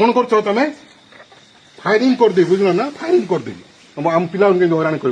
कौन कर तुम फायरिंग करदे बुझल ना फायरिंग करदेवी आम पिला हईराण कर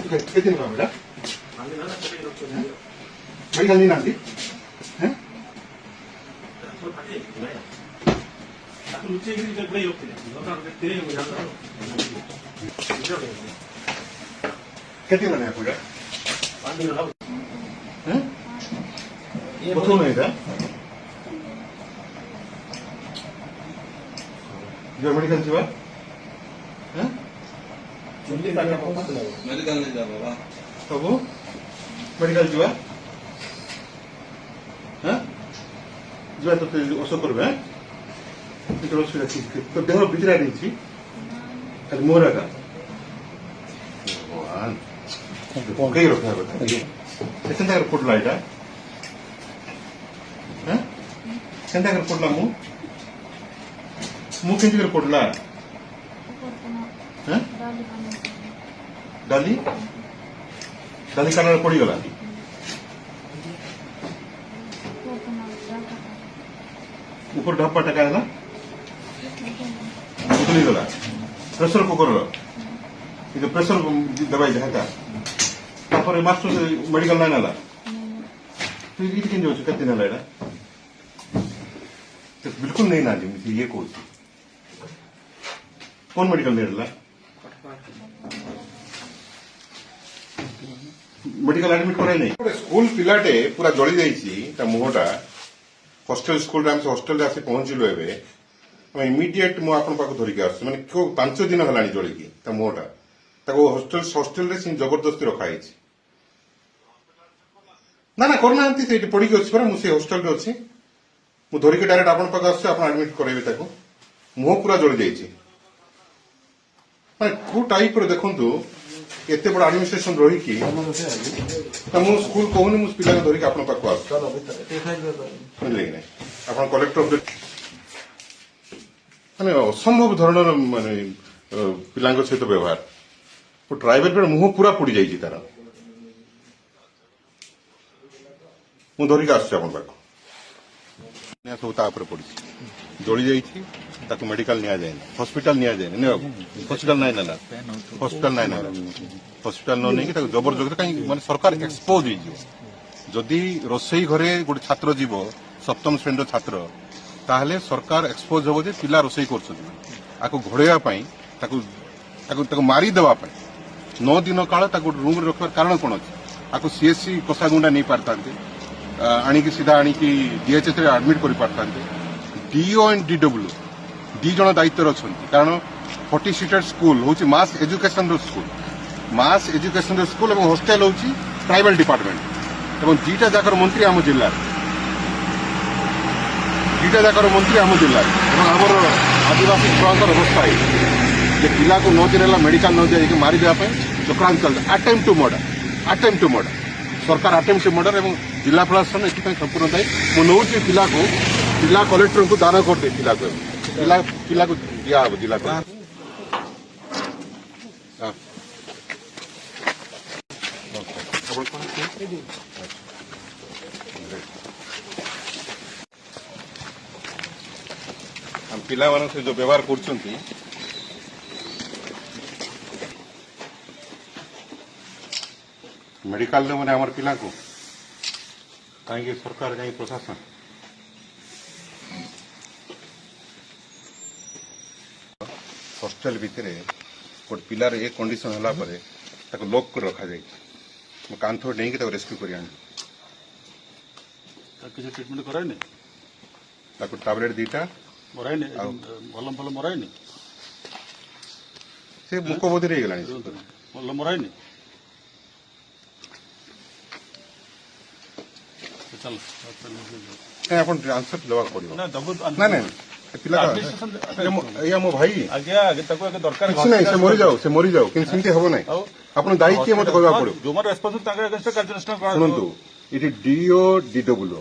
कितने का बेटा मेडिकल नहीं नाती हैं कितने का पूरा हैं कौन है इधर जो मेडिकल से हैं मेडिकल नहीं जा बाबा बाबू मेडिकल जुआ जुआ तो ओषो करबे तो देह बिचरा नहीं खाली मोर का भगवान कई रखा बता पड़ला यहाँ केन्ता पड़ला मुँह के पड़ला डाली डाली कान पड़गला ऊपर ढप्पा टका है उतलीगला प्रेसर कुकर प्रेसर दबाई जहाँ मास्टर मेडिकल नहीं नाला तो ये के नाला एटा बिल्कुल नहीं ना जी ये कौन कौन मेडिकल नहीं मेडिकल एडमिट कराई नहीं स्कूल पिलाटे पूरा जली जाइए मुहटा हॉस्टल स्कूल हॉस्टल आसी पहुंचलु एवं इमिडिएट मुझे धरिक आस मैंने 5 दिन है जलिकी मुहटा हॉस्टल जबरदस्ती रखाई ना ना करना पड़ी अच्छी मुझे हॉस्टल अच्छी मुझे धरिक डायरेक्ट आप आडमिट कराइबे मुह पूरा जली जाइए कौ टाइप देखु एत बड़ एडमिनिस्ट्रेशन रही स्कूल कहूनी मुझे पिला धरिक आप कलेक्टर माने असंभव धरण माने पिला सहित व्यवहार ट्राइबल मुह पूरा पड़ जाइए तार मुझे धरिक आसुच्च सब पड़ी जली जाइए मेडिकल नि जाए हॉस्पिटल नि जाए हॉस्पिटल नहीं नाला हॉस्पिटल नहीं नाला हॉस्पिटल न नहीं जबरदस्त कहीं माने सरकार एक्सपोज जदि रोसई घरे गोटे छात्र जीव सप्तम श्रेणी छात्र ताहले सरकार एक्सपोज हम जे पिला रोसई कर घोड़ाई मारी देवाई 9 दिन काल रूम रखार कारण कौन अच्छे सीएससी कोसागुंडा नहीं पारता आणिकी सीधा आणिकी डीएचएस एडमिट कर पारता डीओ एंड डीडब्ल्यू दी जन दायित्व अच्छा कारण 40 सीटेड स्कूल हूँ मास एजुकेशन स्कूल और हॉस्टेल हूँ ट्राइबल डिपार्टमेंट और दीटा जाकर मंत्री आम जिले आमर आदिवासी छुआर अवस्था है पिला को 9 दिन मेडिकल न जाए मारी देवाई चक्रांत चलता अटेम्प्ट टू मर्डर सरकार अटेम्प्ट टू मर्डर और जिला प्रशासन ये संपूर्ण दायी मुझे पिला कलेक्टर को दान कर दे पिला को दिया जिला पिला मान से जो व्यवहार कर मेडिकल मैंने आम पिला को कहीं सरकार कहीं प्रशासन हॉस्टेल भितर गोटे पिलार ए कंडीशन है लॉक कर रखा जाए कांथ नहीं रेस्क्यू कर ट्रिटमेंट कराइनि टैबलेट दीटा मराइनि भल भल मराइनि से मुख बोधी रही गला भल मराइनि ଚାଲ କାଇଁ ଆପଣ ଆନ୍ସର ଦେବାକୁ ପଡିବ ନା ଦବୁ ନାଇଁ ନାଇଁ ପିଲାଟା ଏଇଆ ମୋ ଭାଇ ଆଜ୍ଞା ଆଗେ ତାକୁ ଆଗେ ଦରକାର କିଛି ନାହିଁ ସେ ମରିଯାଉ କିନ୍ତୁ ସେମିତି ହବ ନାହିଁ ଆଉ ଆପଣ ଦାୟୀ କିଏ ମତେ କହିବାକୁ ପଡିବ ଯୋଉମାନେ ରେସ୍ପନ୍ସିବଲ ତାଙ୍କ ଏଗେନ୍ଷ୍ଟ କାର୍ଯ୍ୟାନୁଷ୍ଠାନ ଶୁଣନ୍ତୁ ଏଠି ଡିଓ ଡିଡବ୍ଲ୍ୟୁ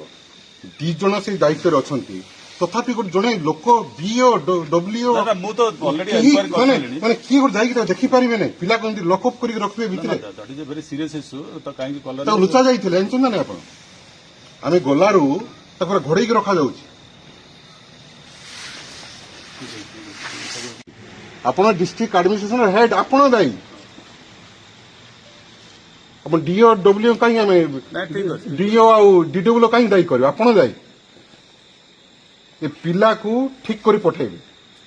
ଦି ଜଣ ସେ ଦାୟିତ୍ୱରେ ଅଛନ୍ତି ତଥାପି ଗୋଟେ ଜଣେ ଲୋକ ବିଓ ଡବ୍ଲ୍ୟୁ ନା, ମୁଁ ତ already inquiry କରିସାରିଲିଣି। ମାନେ କିଏ ଗୋଟେ ଯାଇକି ତାକୁ ଦେଖିପାରିବେ ନାହିଁ ପିଲାକୁ ଏମିତି ଲକଅପ୍ କରିକି ରଖିବେ ଭିତରେ that is a very serious issue ତ କାହିଁକି ତାକୁ କଲନି ଲୁଚା ଯାଇଥିଲେ ଜାଣିଛନ୍ତି ନା ନାଇଁ ଆପଣ ଆମେ ଗଲାରୁ ତାକୁ ପୁରା ଘୋଡେଇକି ରଖାଯାଉଛି ଆପଣ ଡିଷ୍ଟ୍ରିକ୍ଟ ଆଡମିନିଷ୍ଟ୍ରେସନ ହେଡ୍ ଆପଣ ଦାୟୀ ଆପଣ ଡିଓ ଡବ୍ଲ୍ୟୁ କାହିଁକି ଆମେ ଠିକ ଅଛି। ଡିଓ ଆଉ ଡିଡବ୍ଲ୍ୟୁ କାହିଁକି ଦାୟୀ କରିବେ ଆପଣ ଦାୟୀ ଏ ପିଲାକୁ ଠିକ କରି ପଠେଇବେ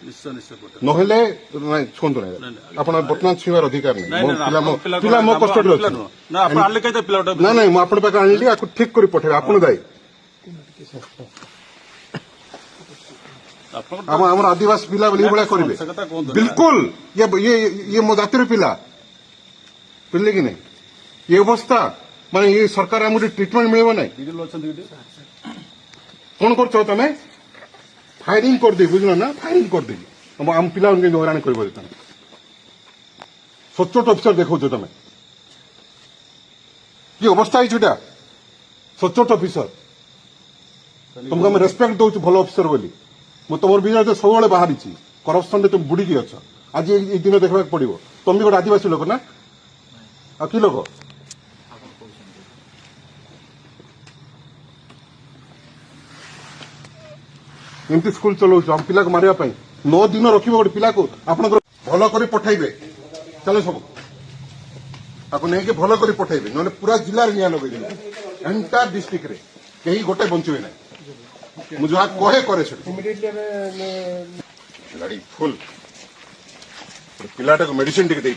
ନିଶ୍ଚୟ ନିଶ୍ଚୟ ପଠେଇବି। ନହେଲେ ନାଇଁ ଛୁଅନ୍ତୁ ନାହିଁ ନାଇଁ, ଆପଣ ବର୍ତ୍ତମାନ ଛୁଇଁବାର ଅଧିକାର ନାହିଁ ନାଇଁ, ମୋ ନାଇଁ, ପିଲା ମୋ ଆପଣଙ୍କ ପିଲା ପିଲା ମୋ କଣ- କଷ୍ଟରେ ଆମ ଅଛି ପିଲା ନୁହଁ। ନା ଆପଣ ଆଣିଲେ କାହିଁ ତା ପିଲାଟା ନା ନାଇଁ ମୁଁ ଆପଣଙ୍କ ପାଖରେ ଆଣିଲି ଆକୁ ଠିକ କରି ପଠେଇବେ ଆପଣ ଦାୟୀ ଆପଣଙ୍କ ଆମର ଆଦିବାସୀ ପିଲା ବୋଲି ଏଇଭଳିଆ କରିବେ ସେ କଥା କୁହନ୍ତୁ ନା। ବିଲକୁଲ ଇଏ ମୋ ଜାତିର ପିଲା ବୁଝିଲେ କି ନାଇଁ ଏ ଅବସ୍ଥା ମାନେ ଏ ସରକାର ଆମକୁ ଟ୍ରିଟମେଣ୍ଟ ମିଳିବ ନାହିଁ ଡିଡିଏଲ୍ ଅଛନ୍ତି ଏଠି କଣ କରୁଛ ତମେ ଫାୟାରିଂ କରିଦେବି ବୁଝିଲ ନା ଫାୟାରିଂ କରିଦେବି ଆମ ପିଲାମାନଙ୍କୁ କେମିତି ହଇରାଣ କରିବ ତମେ ସଚ୍ଚୋଟ ଅଫିସର ଦେଖାଉଛ ତମେ କି ଅବସ୍ଥା ହେଇଛି ଏଟା ସଚ୍ଚୋଟ ଅଫିସର ତମକୁ ଆମେ ରେସ୍ପେକ୍ଟ ଦଉଛୁ ଭଲ ଅଫିସର ବୋଲି ମୁଁ ତମର ବିଜୟ ସବୁବେଳେ ବାହାରିଛି କରପସନରେ তুমি ବୁଡିକି ଅଛ ଆଜି ଏଇ ଦିନ ଦେଖିବାକୁ ପଡିବ ତମେ ବି ଗୋଟେ ଆଦିବାସୀ ଲୋକ ନା ଆଉ କି ଲୋକ ଏମିତି ସ୍କୁଲ ଚଲାଉଛୁ ଆମ ପିଲାକୁ ମାରିବା ପାଇଁ 9 ଦିନ ରଖିବ ଗୋଟେ ପିଲାକୁ ଆପଣଙ୍କର ଭଲ କରି ପଠେଇବେ ଚାଲ ସବୁ ତାକୁ ନେଇକି ଭଲ କରି ପଠେଇବେ ନହେଲେ ପୁରା ଜିଲ୍ଲାରେ ନିଆଁ ଲଗେଇଦେବେ ଏଣ୍ଟାର ଡିଷ୍ଟ୍ରିକ୍ଟରେ କେହି ଗୋଟେ ବଞ୍ଚିବେ ନାହିଁ ମୁଁ ଯାହା କହେ କରେ ସେଠି ଗାଡି ଫୁଲ ପିଲାଟାକୁ ମେଡିସିନ ଟିକେ ଦେଇ